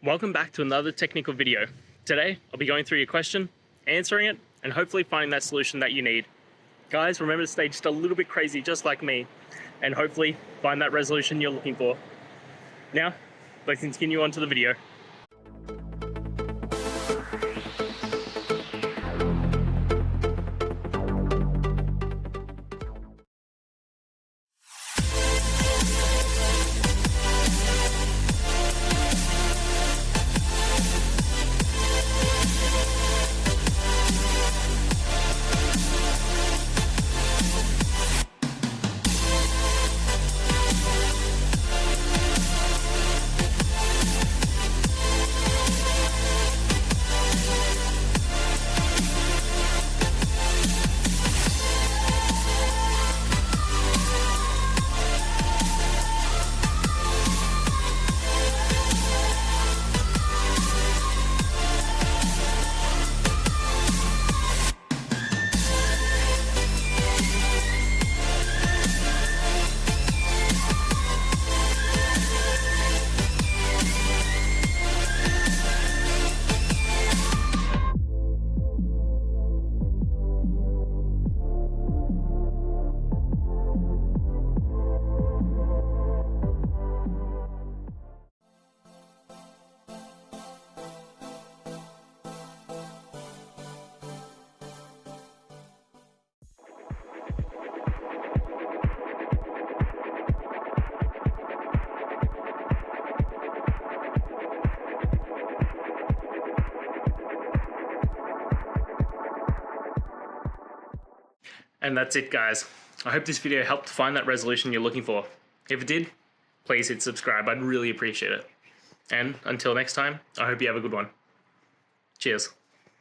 Welcome back to another technical video. Today, I'll be going through your question, answering it, and hopefully finding that solution that you need. Guys, remember to stay just a little bit crazy, just like me, and hopefully find that resolution you're looking for. Now, let's continue on to the video. And that's it, guys. I hope this video helped find that resolution you're looking for. If it did, please hit subscribe. I'd really appreciate it. And until next time, I hope you have a good one. Cheers.